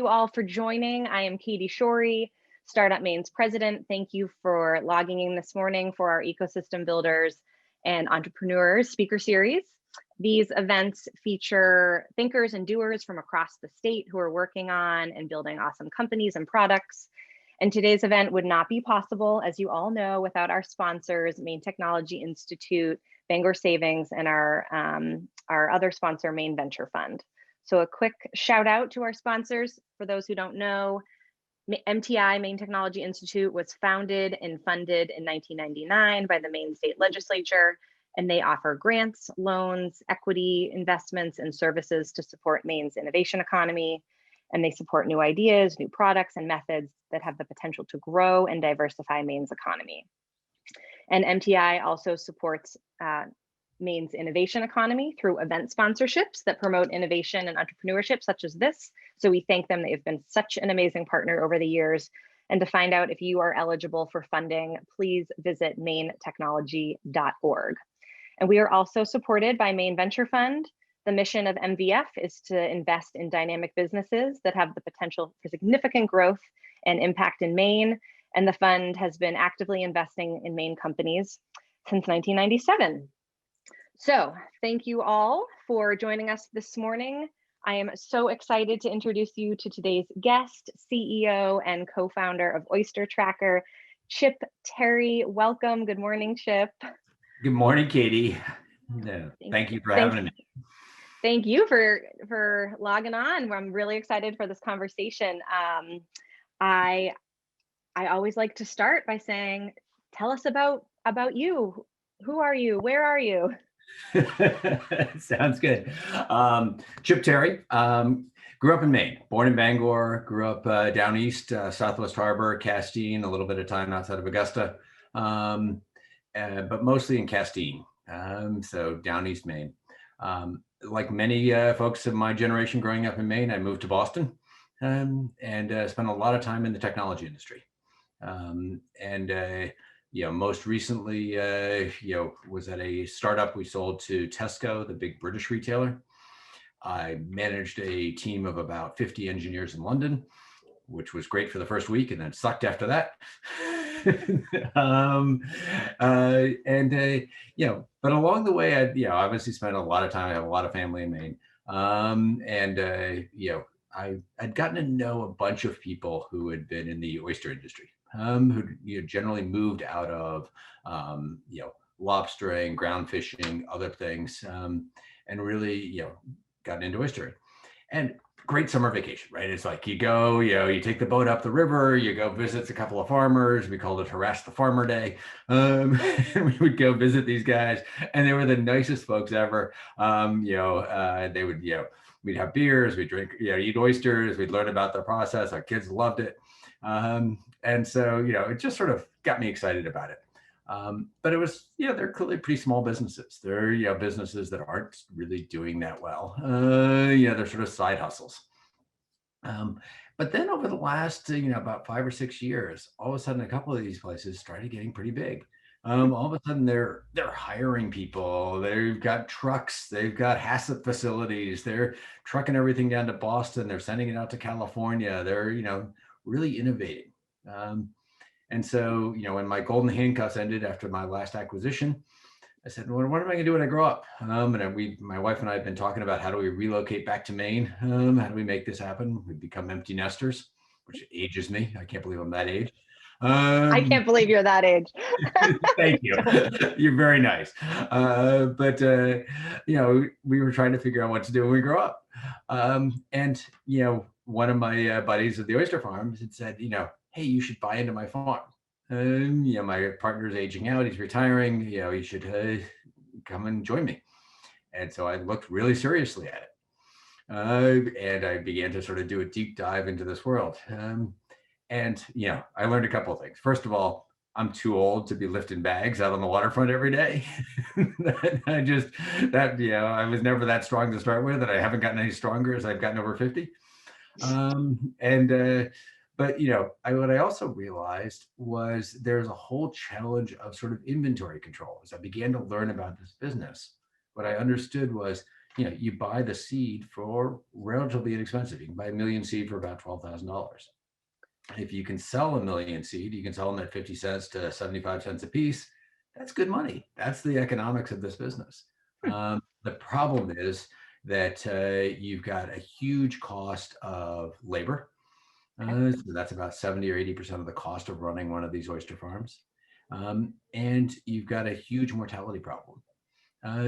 you all for joining. I am Katie Shorey, Startup Maine's president. Thank you for logging in this morning for our ecosystem builders and entrepreneurs speaker series. These events feature thinkers and doers from across the state who are working on and building awesome companies and products. And today's event would not be possible, as you all know, without our sponsors, Maine Technology Institute, Bangor Savings, and our other sponsor, Maine Venture Fund. So a quick shout out to our sponsors. For those who don't know, MTI, Maine Technology Institute, was founded and funded in 1999 by the Maine State Legislature, and they offer grants, loans, equity investments, and services to support Maine's innovation economy. And they support new ideas, new products, and methods that have the potential to grow and diversify Maine's economy. And MTI also supports Maine's innovation economy through event sponsorships that promote innovation and entrepreneurship, such as this. So we thank them. They've been such an amazing partner over the years. And to find out if you are eligible for funding, please visit mainetechnology.org. And we are also supported by Maine Venture Fund. The mission of MVF is to invest in dynamic businesses that have the potential for significant growth and impact in Maine. And the fund has been actively investing in Maine companies since 1997. So thank you all for joining us this morning. I am so excited to introduce you to today's guest, CEO and co-founder of Oyster Tracker, Chip Terry. Welcome. Good morning, Chip. Good morning, Katie. Thank you for having me. Thank you for logging on. I'm really excited for this conversation. I always like to start by saying, tell us about you. Who are you? Where are you? Sounds good. Chip Terry, grew up in Maine, born in Bangor, grew up down east, Southwest Harbor, Castine, a little bit of time outside of Augusta, but mostly in Castine, so down east Maine. Like many folks of my generation growing up in Maine, I moved to Boston and spent a lot of time in the technology industry. Most recently, was at a startup we sold to Tesco, the big British retailer. I managed a team of about 50 engineers in London, which was great for the first week and then sucked after that. But along the way, I obviously spent a lot of time. I have a lot of family in Maine, I'd gotten to know a bunch of people who had been in the oyster industry, who generally moved out of lobstering, ground fishing, other things, and really got into oystering. And great summer vacation, right? It's like you go, you take the boat up the river, you go visit a couple of farmers. We called it Harass the Farmer Day. And we would go visit these guys, and they were the nicest folks ever. They would, we'd have beers, we'd drink, eat oysters, we'd learn about the process. Our kids loved it. And so, it just sort of got me excited about it. But it was, they're clearly pretty small businesses. They're, businesses that aren't really doing that well. They're sort of side hustles. But then over the last, about 5 or 6 years, all of a sudden, a couple of these places started getting pretty big. All of a sudden they're hiring people. They've got trucks, they've got HACCP facilities. They're trucking everything down to Boston. They're sending it out to California. They're, really innovating. And so, when my golden handcuffs ended after my last acquisition, I said, well, what am I going to do when I grow up? My wife and I have been talking about how do we relocate back to Maine? How do we make this happen? We become empty nesters, which ages me. I can't believe I'm that age. I can't believe you're that age. Thank you. You're very nice. We were trying to figure out what to do when we grow up. One of my buddies at the oyster farm had said, hey, you should buy into my farm. My partner's aging out, he's retiring, you should come and join me. And so I looked really seriously at it. And I began to sort of do a deep dive into this world. I learned a couple of things. First of all, I'm too old to be lifting bags out on the waterfront every day. I was never that strong to start with, and I haven't gotten any stronger as I've gotten over 50. What I also realized was there's a whole challenge of sort of inventory control. As I began to learn about this business, what I understood was you buy the seed for relatively inexpensive. You can buy 1,000,000 seed for about $12,000. If you can sell 1,000,000 seed, you can sell them at 50 cents to 75 cents a piece. That's good money. That's the economics of this business. The problem is that you've got a huge cost of labor. So that's about 70 or 80% of the cost of running one of these oyster farms. And you've got a huge mortality problem.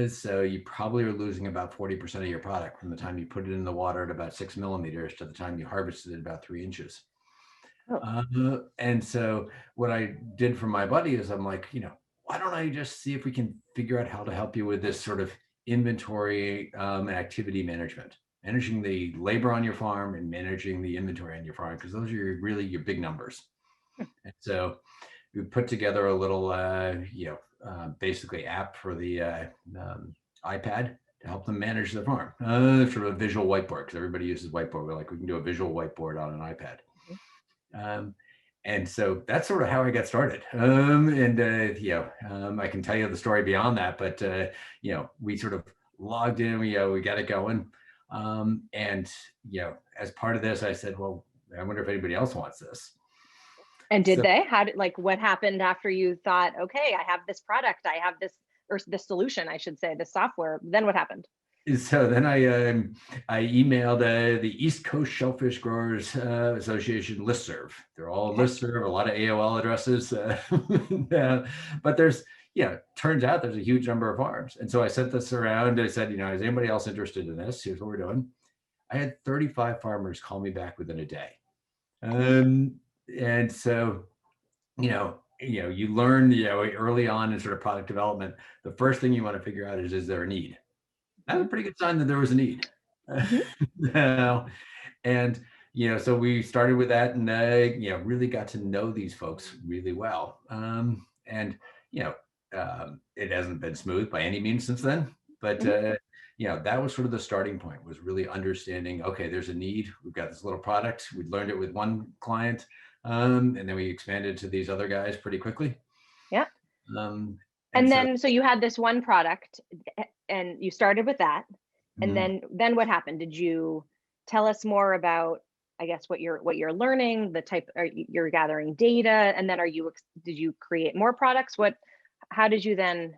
So you probably are losing about 40% of your product from the time you put it in the water at about 6 millimeters to the time you harvest it at about 3 inches. And so what I did for my buddy is I'm like, why don't I just see if we can figure out how to help you with this sort of inventory and activity management, managing the labor on your farm and managing the inventory on your farm, because those are really your big numbers. And so we put together a little, basically app for the iPad to help them manage their farm, sort of a visual whiteboard, because everybody uses whiteboard. We're like, we can do a visual whiteboard on an iPad. And so that's sort of how I got started. I can tell you the story beyond that, but we sort of logged in, we got it going. As part of this, I said, well, I wonder if anybody else wants this. And did they? What happened after you thought, okay, I have this product, I have this, or this solution, I should say, this software. Then what happened? So then I emailed the East Coast Shellfish Growers Association listserv. They're all listserv, a lot of AOL addresses, but there's turns out there's a huge number of farms. And so I sent this around. I said, is anybody else interested in this? Here's what we're doing. I had 35 farmers call me back within a day, and so you learn early on in sort of product development. The first thing you want to figure out is there a need? That's a pretty good sign that there was a need. And so we started with that, and really got to know these folks really well. It hasn't been smooth by any means since then, but that was sort of the starting point, was really understanding, okay, there's a need. We've got this little product. We learned it with one client, and then we expanded to these other guys pretty quickly. Yeah. So you had this one product, and you started with that, and then what happened? Did you tell us more about, I guess, what you're learning, the type, you're gathering data, and then did you create more products? How did you then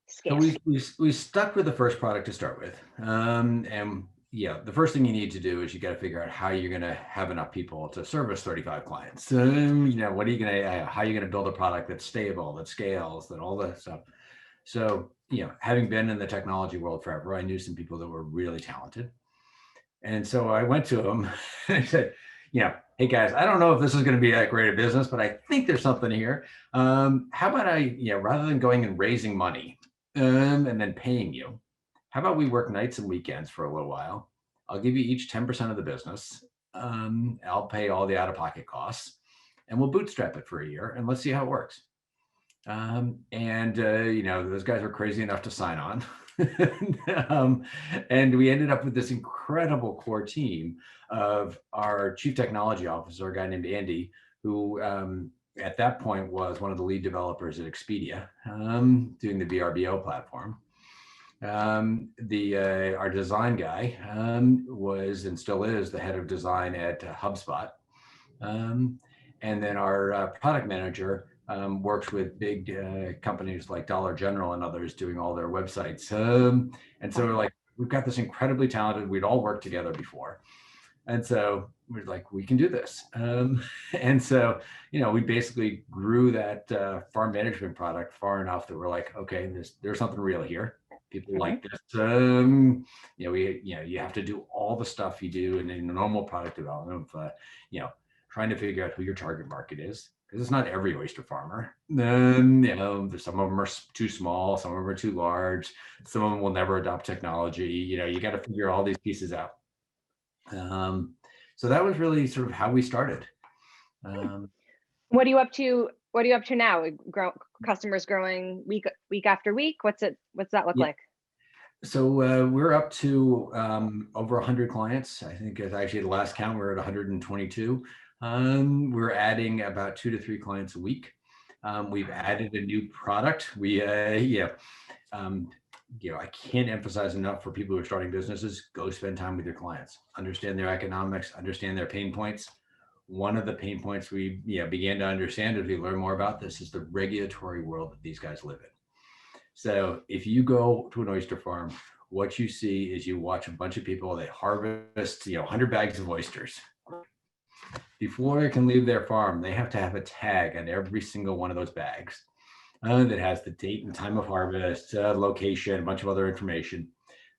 scale? So we stuck with the first product to start with, the first thing you need to do is you got to figure out how you're going to have enough people to service 35 clients. How are you going to build a product that's stable, that scales, that all that stuff. So, having been in the technology world forever, I knew some people that were really talented. And so I went to them and I said, hey guys, I don't know if this is going to be that great a business, but I think there's something here. How about rather than going and raising money and then paying you, how about we work nights and weekends for a little while? I'll give you each 10% of the business. I'll pay all the out-of-pocket costs, and we'll bootstrap it for a year, and let's see how it works. Those guys were crazy enough to sign on. And we ended up with this incredible core team of our chief technology officer, a guy named Andy, who at that point was one of the lead developers at Expedia, doing the VRBO platform. Our design guy was and still is the head of design at HubSpot. And then our product manager works with big companies like Dollar General and others doing all their websites. And so we're like, we've got this incredibly talented, we'd all worked together before. And so we're like, we can do this. And so, we basically grew that farm management product far enough that we're like, okay, there's something real here. People like this. You have to do all the stuff you do in normal product development of, trying to figure out who your target market is, because it's not every oyster farmer. Some of them are too small, some of them are too large, some of them will never adopt technology. You got to figure all these pieces out. So that was really sort of how we started. What are you up to? What are you up to now? Customers growing week after week. What's that look like? So we're up to over 100 clients. I think actually at the last count we're at 122. We're adding about 2 to 3 clients a week. We've added a new product. I can't emphasize enough for people who are starting businesses, go spend time with your clients, understand their economics, understand their pain points. One of the pain points we began to understand as we learn more about this is the regulatory world that these guys live in. So if you go to an oyster farm, what you see is you watch a bunch of people, they harvest 100 bags of oysters. Before they can leave their farm, they have to have a tag on every single one of those bags that has the date and time of harvest, location, a bunch of other information.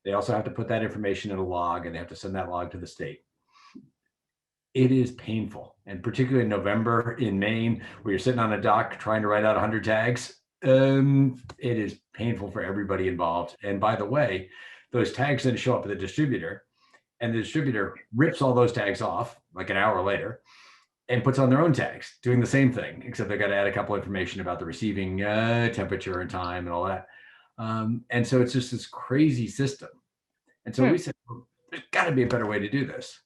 They also have to put that information in a log, and they have to send that log to the state. It is painful, and particularly in November in Maine, where you're sitting on a dock trying to write out 100 tags, it is painful for everybody involved. And by the way, those tags then show up at the distributor, and the distributor rips all those tags off like an hour later and puts on their own tags, doing the same thing, except they've got to add a couple of information about the receiving temperature and time and all that. And so it's just this crazy system. And so we said, well, there's got to be a better way to do this.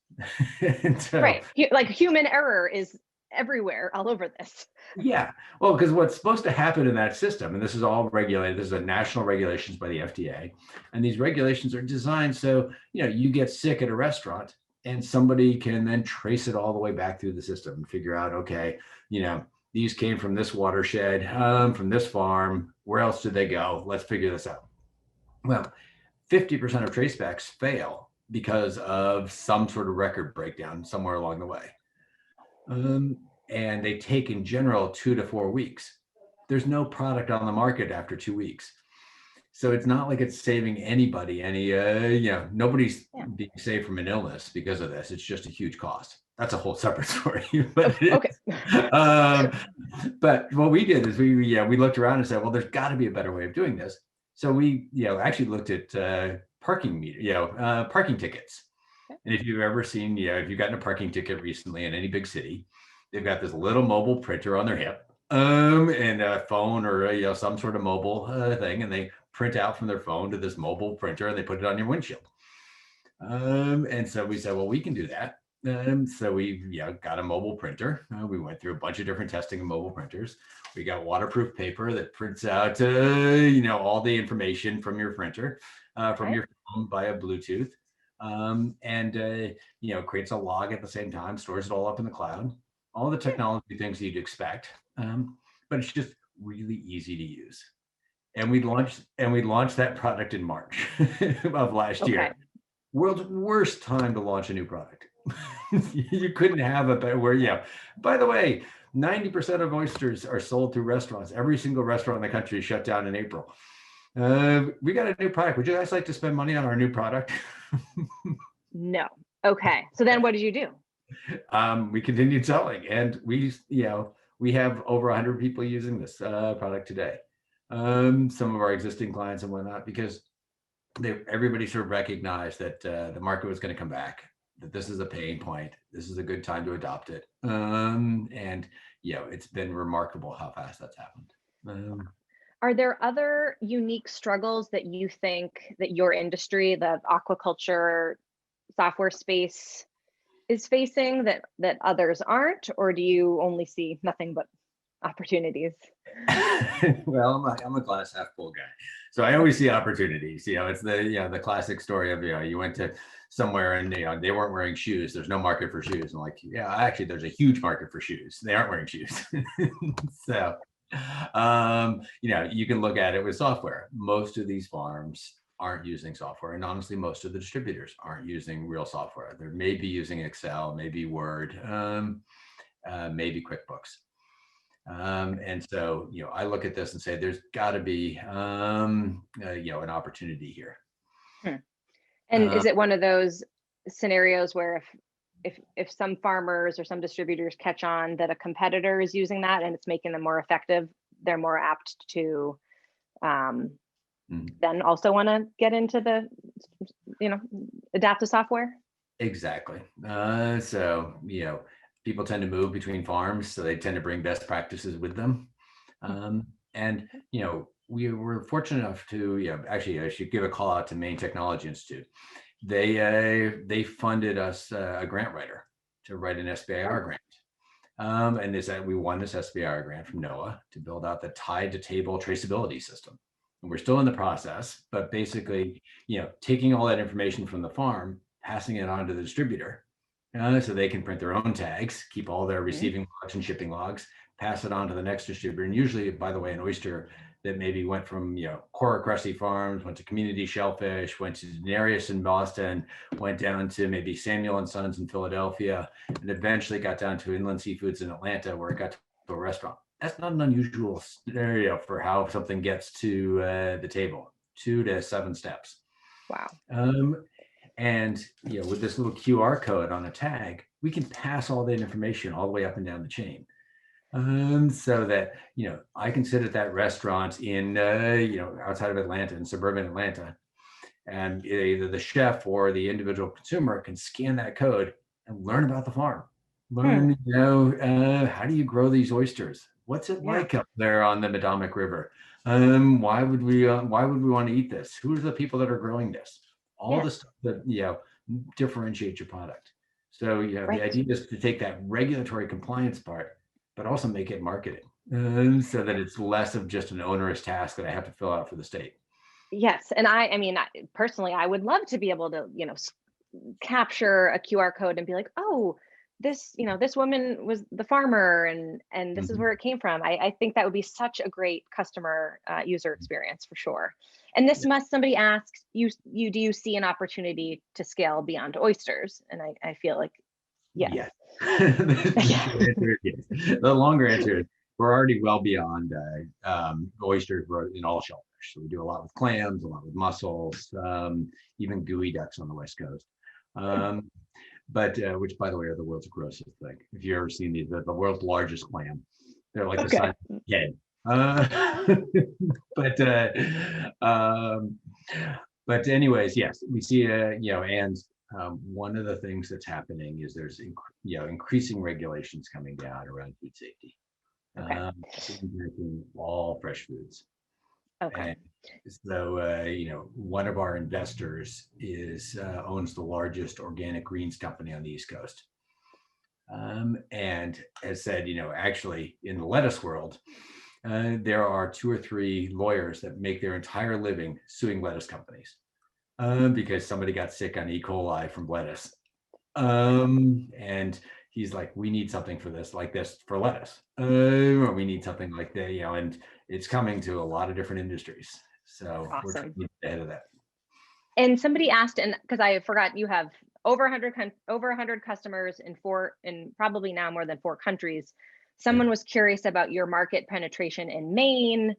Right. Like human error is everywhere, all over this. Yeah. Well, because what's supposed to happen in that system, and this is all regulated, this is a national regulations by the FDA, and these regulations are designed so, you get sick at a restaurant and somebody can then trace it all the way back through the system and figure out, okay, these came from this watershed, from this farm, where else did they go? Let's figure this out. Well, 50% of tracebacks fail because of some sort of record breakdown somewhere along the way. And they take in general 2 to 4 weeks. There's no product on the market after 2 weeks. So it's not like it's saving anybody any, nobody's being saved from an illness because of this. It's just a huge cost. That's a whole separate story. But but what we did is we looked around and said, well, there's got to be a better way of doing this. So we, actually looked at parking tickets. And if you've ever seen, if you've gotten a parking ticket recently in any big city, they've got this little mobile printer on their hip, and a phone or some sort of mobile thing, and they print out from their phone to this mobile printer and they put it on your windshield. And so we said, well, we can do that. So we got a mobile printer. We went through a bunch of different testing of mobile printers. We got waterproof paper that prints out, all the information from your printer, from your phone via Bluetooth, and creates a log at the same time, stores it all up in the cloud. All the technology things you'd expect, but it's just really easy to use. And we launched that product in March of last year. World's worst time to launch a new product. You couldn't have a better. By the way, 90% of oysters are sold through restaurants. Every single restaurant in the country is shut down in April. We got a new product. Would you guys like to spend money on our new product? No. Okay. So then what did you do? We continued selling, and we have over 100 people using this product today. Some of our existing clients and whatnot, because everybody sort of recognized that the market was going to come back, that this is a pain point. This is a good time to adopt it. And it's been remarkable how fast that's happened. Are there other unique struggles that you think that your industry, the aquaculture software space, is facing that others aren't, or do you only see nothing but opportunities? Well, I'm a glass half full guy, so I always see opportunities. It's the classic story of you went to somewhere and they weren't wearing shoes. There's no market for shoes. I'm like, actually, there's a huge market for shoes. They aren't wearing shoes. So, you can look at it with software. Most of these farms aren't using software, and honestly, most of the distributors aren't using real software. They may be using Excel, maybe Word, maybe QuickBooks. And so, I look at this and say, there's got to be, an opportunity here. And is it one of those scenarios where if some farmers or some distributors catch on that a competitor is using that and it's making them more effective, they're more apt to then also want to get into the, adapt the software? Exactly. So, people tend to move between farms, so they tend to bring best practices with them. And, we were fortunate enough to, actually, I should give a call out to Maine Technology Institute. They funded us a grant writer to write an SBIR grant. And we won this SBIR grant from NOAA to build out the tide to table traceability system. and we're still in the process, but basically, taking all that information from the farm, passing it on to the distributor, so they can print their own tags, keep all their receiving logs and shipping logs, pass it on to the next distributor. And usually, by the way, an oyster that maybe went from, Cora Cressy Farms, went to Community Shellfish, went to Denarius in Boston, went down to maybe Samuel and Sons in Philadelphia, and eventually got down to Inland Seafoods in Atlanta, where it got to a restaurant. That's not an unusual scenario for how something gets to the table, 2 to 7 steps. Wow. And with this little QR code on a tag, we can pass all that information all the way up and down the chain. So that, I can sit at that restaurant in, outside of Atlanta, in suburban Atlanta, and either the chef or the individual consumer can scan that code and learn about the farm. Learn, how do you grow these oysters? What's it like up there on the Madomic River? Why would we want to eat this? Who are the people that are growing this? All the stuff that, differentiate your product. So, the idea is to take that regulatory compliance part, but also make it marketing, so that it's less of just an onerous task that I have to fill out for the state. Yes. And I mean, personally, I would love to be able to, capture a QR code and be like, oh, this woman was the farmer and this is where it came from. I think that would be such a great customer user experience for sure. And this somebody asks you, do you see an opportunity to scale beyond oysters? And I feel like, yes. The longer answer is we're already well beyond oysters in all shellfish. So we do a lot with clams, a lot with mussels, even gooey ducks on the West Coast. But which, by the way, are the world's grossest thing. If you've ever seen these, the world's largest clam, they're like the size of a head. But anyways, yes, we see and one of the things that's happening is there's increasing regulations coming down around food safety, impacting all fresh foods. And so one of our investors owns the largest organic greens company on the East Coast, and has said, actually in the lettuce world, there are 2 or 3 lawyers that make their entire living suing lettuce companies because somebody got sick on E. coli from lettuce. And he's like, we need something for this, like this for lettuce, or we need something like that, and it's coming to a lot of different industries. So we're trying to get ahead of that. And somebody asked, and because I forgot, you have over 100 customers in probably now more than 4 countries. Someone was curious about your market penetration in Maine,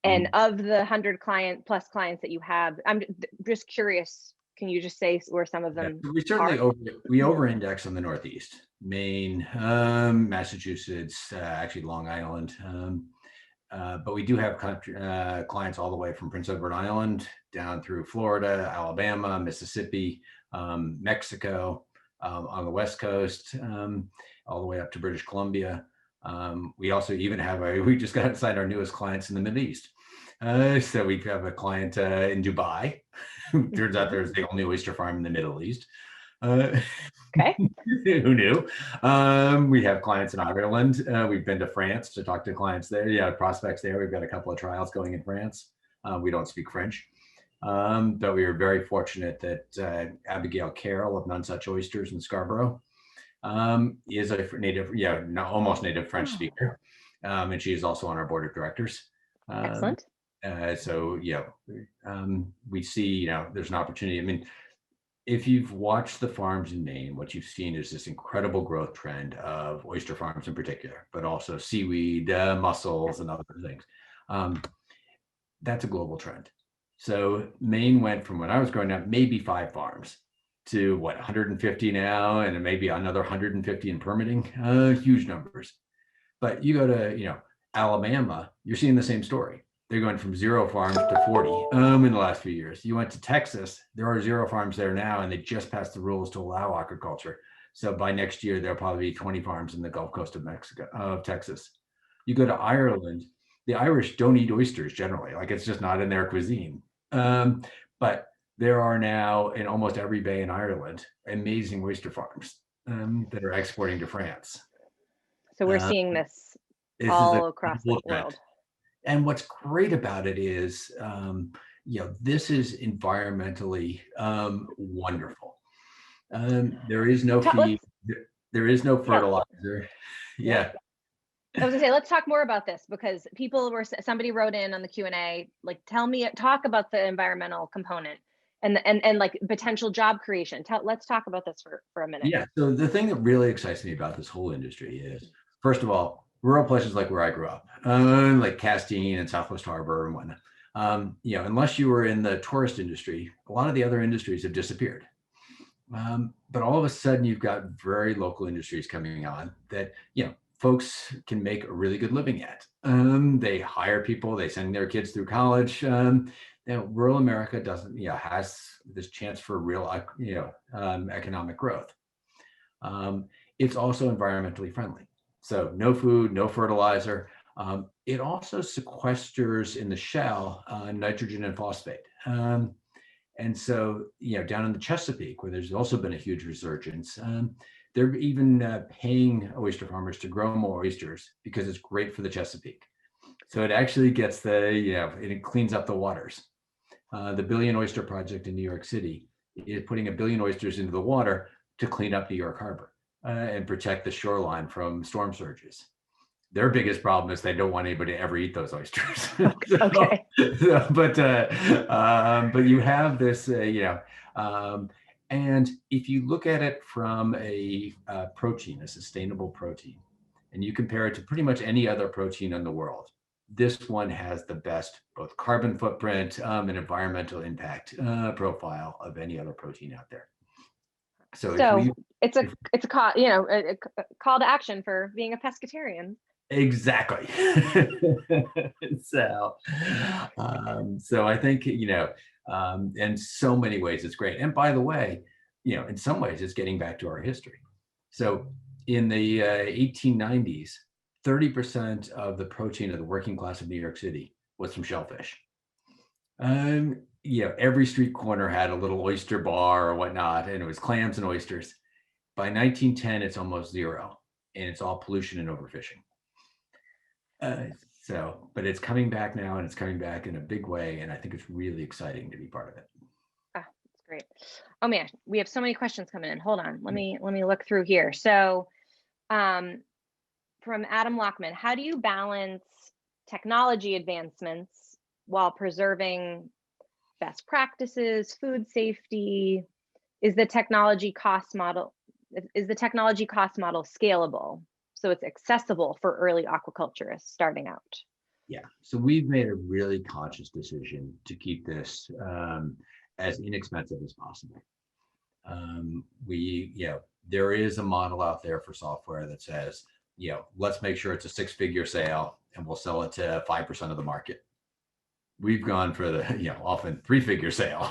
and of the 100 plus clients that you have. I'm just curious. Can you just say where some of them we certainly we over-index on the Northeast, Maine, Massachusetts, actually Long Island. But we do have clients all the way from Prince Edward Island down through Florida, Alabama, Mississippi, Mexico, on the West Coast, all the way up to British Columbia. We also even have we just got signed our newest clients in the Middle East. So we have a client in Dubai. Turns out there's the only oyster farm in the Middle East. Okay. Who knew? We have clients in Ireland. We've been to France to talk to clients there. Prospects there. We've got a couple of trials going in France. We don't speak French. But we were very fortunate that Abigail Carroll of None Such Oysters in Scarborough is a native, almost native French speaker. And she is also on our board of directors. Excellent. So we see, there's an opportunity. I mean, if you've watched the farms in Maine, what you've seen is this incredible growth trend of oyster farms in particular, but also seaweed, mussels, and other things. That's a global trend. So Maine went from, when I was growing up, maybe 5 farms to 150 now, and maybe another 150 in permitting. Huge numbers. But you go to Alabama, you're seeing the same story. They're going from 0 farms to 40 in the last few years. You went to Texas, there are 0 farms there now, and they just passed the rules to allow aquaculture. So by next year, there'll probably be 20 farms in the Gulf Coast of Texas. You go to Ireland, the Irish don't eat oysters generally, like it's just not in their cuisine. But there are now in almost every bay in Ireland, amazing oyster farms that are exporting to France. So we're seeing this all across the world. And what's great about it is, this is environmentally wonderful. There is no feed, Let's, there is no yeah, fertilizer. yeah. Yeah. I was gonna say, let's talk more about this because somebody wrote in on the Q&A, like, talk about the environmental component and like potential job creation. Let's talk about this for a minute. Yeah. So the thing that really excites me about this whole industry is, first of all, rural places like where I grew up, like Castine and Southwest Harbor and whatnot. Unless you were in the tourist industry, a lot of the other industries have disappeared. But all of a sudden, you've got very local industries coming on that folks can make a really good living at. They hire people, they send their kids through college. Rural America doesn't, has this chance for real, economic growth. It's also environmentally friendly. So no food, no fertilizer. It also sequesters in the shell nitrogen and phosphate. And so, down in the Chesapeake, where there's also been a huge resurgence, they're even paying oyster farmers to grow more oysters because it's great for the Chesapeake. So it actually gets it cleans up the waters. The Billion Oyster Project in New York City is putting 1 billion oysters into the water to clean up New York Harbor and protect the shoreline from storm surges. Their biggest problem is they don't want anybody to ever eat those oysters. Okay. But you have this, and if you look at it from a protein, a sustainable protein, and you compare it to pretty much any other protein in the world, this one has the best both carbon footprint and environmental impact profile of any other protein out there. So it's a call, a call to action for being a pescatarian. Exactly. So I think, in so many ways it's great. And by the way, in some ways it's getting back to our history. So in the 1890s, 30% of the protein of the working class of New York City was from shellfish. Every street corner had a little oyster bar or whatnot, and it was clams and oysters. By 1910, it's almost zero, and it's all pollution and overfishing. But it's coming back now, and it's coming back in a big way, and I think it's really exciting to be part of it. Ah, that's great. Oh man, we have so many questions coming in. Hold on, let me look through here. So, from Adam Lockman, how do you balance technology advancements while preserving best practices, food safety? Is the technology cost model scalable so it's accessible for early aquaculturists starting out? Yeah, so we've made a really conscious decision to keep this as inexpensive as possible. There is a model out there for software that says, let's make sure it's a 6-figure sale and we'll sell it to 5% of the market. We've gone for the, often 3-figure sale,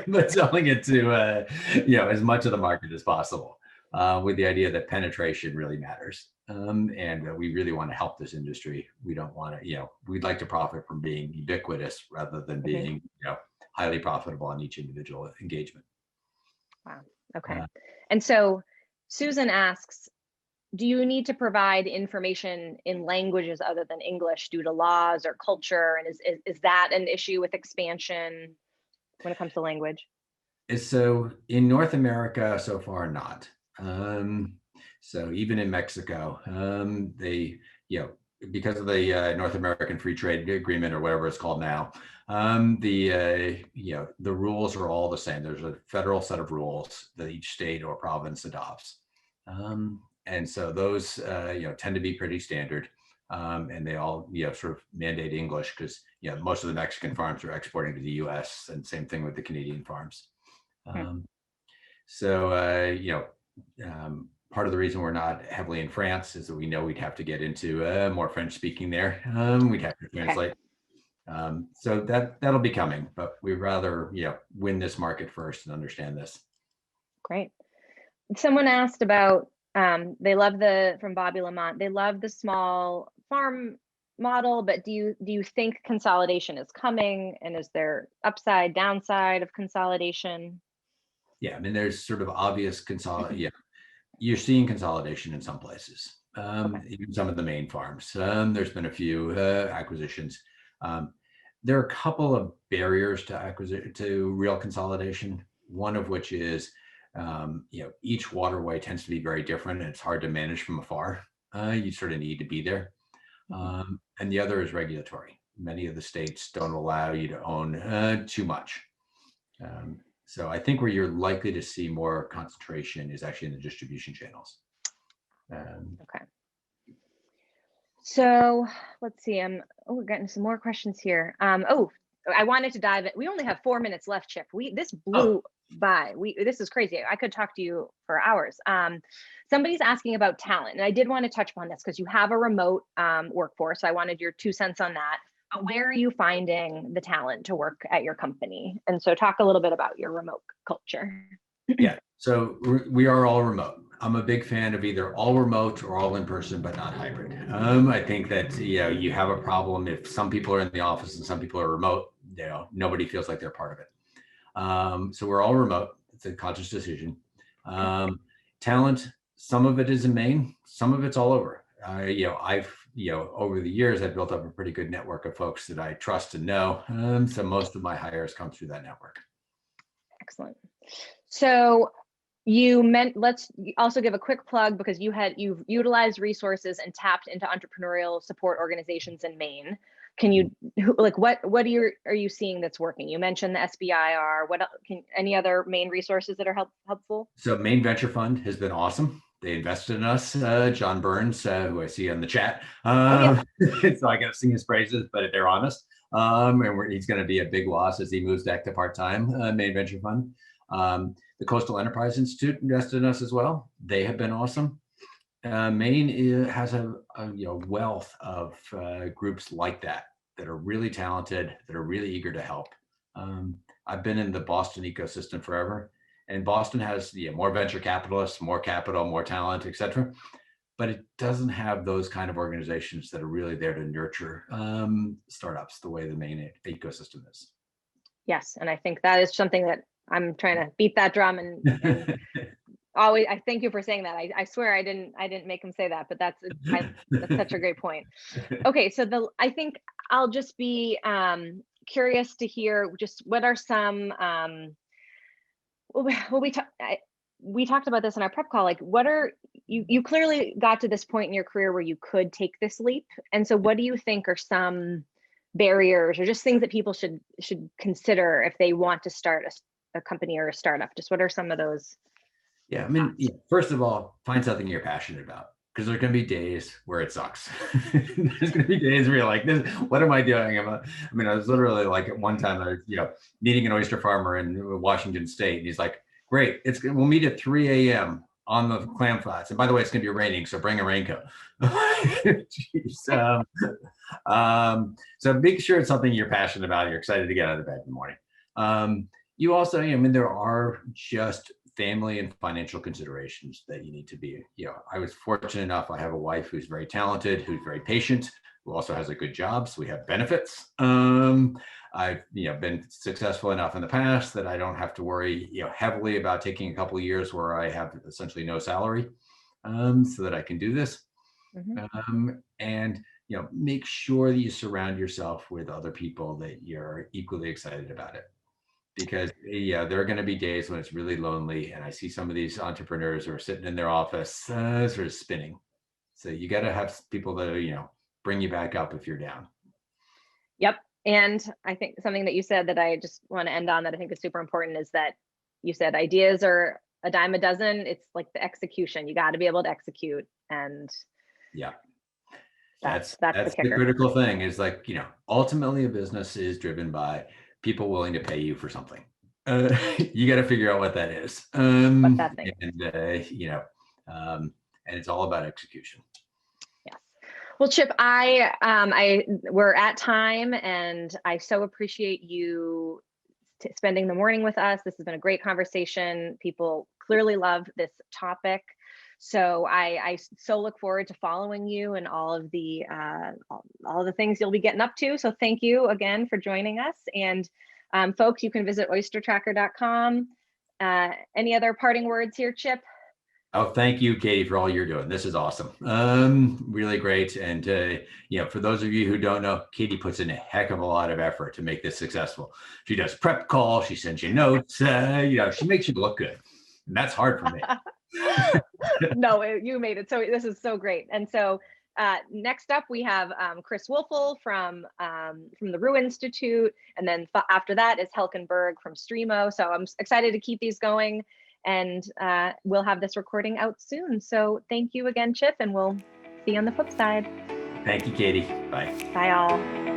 but selling it to, as much of the market as possible, with the idea that penetration really matters. And we really want to help this industry. We don't want to, we'd like to profit from being ubiquitous rather than being, highly profitable on each individual engagement. Wow. Okay. And so Susan asks, do you need to provide information in languages other than English due to laws or culture? And is that an issue with expansion when it comes to language? So in North America, so far, not. So even in Mexico, they, because of the North American Free Trade Agreement or whatever it's called now, the rules are all the same. There's a federal set of rules that each state or province adopts. And so those, tend to be pretty standard. And they all, sort of mandate English because, most of the Mexican farms are exporting to the US, and same thing with the Canadian farms. Part of the reason we're not heavily in France is that we know we'd have to get into more French speaking there. We'd have to translate. So that'll be coming, but we'd rather, win this market first and understand this. Great. Someone asked about, they love from Bobby Lamont, they love the small farm model, but do you think consolidation is coming, and is there upside, downside of consolidation? Yeah, I mean, there's sort of obvious consolidation. Yeah, you're seeing consolidation in some places, even some of the Maine farms. There's been a few acquisitions. There are a couple of barriers to acquisition, to real consolidation. One of which is, each waterway tends to be very different, and it's hard to manage from afar. You sort of need to be there. And the other is regulatory. Many of the states don't allow you to own too much. So I think where you're likely to see more concentration is actually in the distribution channels. Okay. So let's see. We're getting some more questions here. I wanted to dive in. We only have 4 minutes left, Chip. This blew by. This is crazy. I could talk to you for hours. Somebody's asking about talent, and I did want to touch upon this because you have a remote workforce. So I wanted your 2 cents on that. But where are you finding the talent to work at your company? And so talk a little bit about your remote culture. Yeah, so we are all remote. I'm a big fan of either all remote or all in person, but not hybrid. I think that you have a problem if some people are in the office and some people are remote. Nobody feels like they're part of it. So we're all remote. It's a conscious decision. Talent, some of it is in Maine, some of it's all over. Over the years, I've built up a pretty good network of folks that I trust and know. So most of my hires come through that network. Excellent. So let's also give a quick plug, because you've utilized resources and tapped into entrepreneurial support organizations in Maine. Can you, what are you seeing that's working? You mentioned the SBIR. Any other Maine resources that are helpful? So Maine Venture Fund has been awesome. They invested in us. John Burns, who I see on the chat. So I got to sing his praises, but they're honest. And he's going to be a big loss as he moves back to part-time. Maine Venture Fund. The Coastal Enterprise Institute invested in us as well. They have been awesome. Maine has a wealth of groups like that are really talented, that are really eager to help. I've been in the Boston ecosystem forever, and Boston has more venture capitalists, more capital, more talent, et cetera. But it doesn't have those kind of organizations that are really there to nurture startups the way the Maine ecosystem is. Yes, and I think that is something that I'm trying to beat that drum and always. I thank you for saying that. I swear I didn't make him say that, but that's such a great point. Okay, so I think I'll just be curious to hear just what are some. We talked about this in our prep call. Like, what are you clearly got to this point in your career where you could take this leap, and so what do you think are some barriers or just things that people should consider if they want to start a company or a startup? Just what are some of those? Yeah, I mean, first of all, find something you're passionate about, because there's going to be days where it sucks. There's going to be days where you're like, what am I doing? I was literally like, at one time, I was, meeting an oyster farmer in Washington State, and he's like, great, we'll meet at 3 a.m. on the clam flats. And by the way, it's going to be raining, so bring a raincoat. So make sure it's something you're passionate about. You're excited to get out of bed in the morning. You also, there are just family and financial considerations that you need to be, I was fortunate enough. I have a wife who's very talented, who's very patient, who also has a good job. So we have benefits. I've, been successful enough in the past that I don't have to worry, heavily about taking a couple of years where I have essentially no salary, so that I can do this. And, make sure that you surround yourself with other people that you're equally excited about it. Because there are going to be days when it's really lonely, and I see some of these entrepreneurs who are sitting in their office sort of spinning. So you got to have people that bring you back up if you're down. Yep. And I think something that you said that I just want to end on that I think is super important is that you said ideas are a dime a dozen. It's like the execution. You got to be able to execute. And that's the critical thing is ultimately a business is driven by people willing to pay you for something. You got to figure out what that is. What that thing is. And it's all about execution. Yes. Well, Chip, we're at time, and I so appreciate you spending the morning with us. This has been a great conversation. People clearly love this topic. So I so look forward to following you and all of the things you'll be getting up to. So thank you again for joining us. And folks, you can visit oystertracker.com. Any other parting words here, Chip? Oh, thank you, Katie, for all you're doing. This is awesome. Really great. And for those of you who don't know, Katie puts in a heck of a lot of effort to make this successful. She does prep calls, she sends you notes, she makes you look good. And that's hard for me. No, you made it. So this is so great. And so next up, we have Chris Wolfel from the Rue Institute. And then after that is Helkenberg from Streamo. So I'm excited to keep these going. And we'll have this recording out soon. So thank you again, Chip, and we'll see you on the flip side. Thank you, Katie. Bye. Bye all.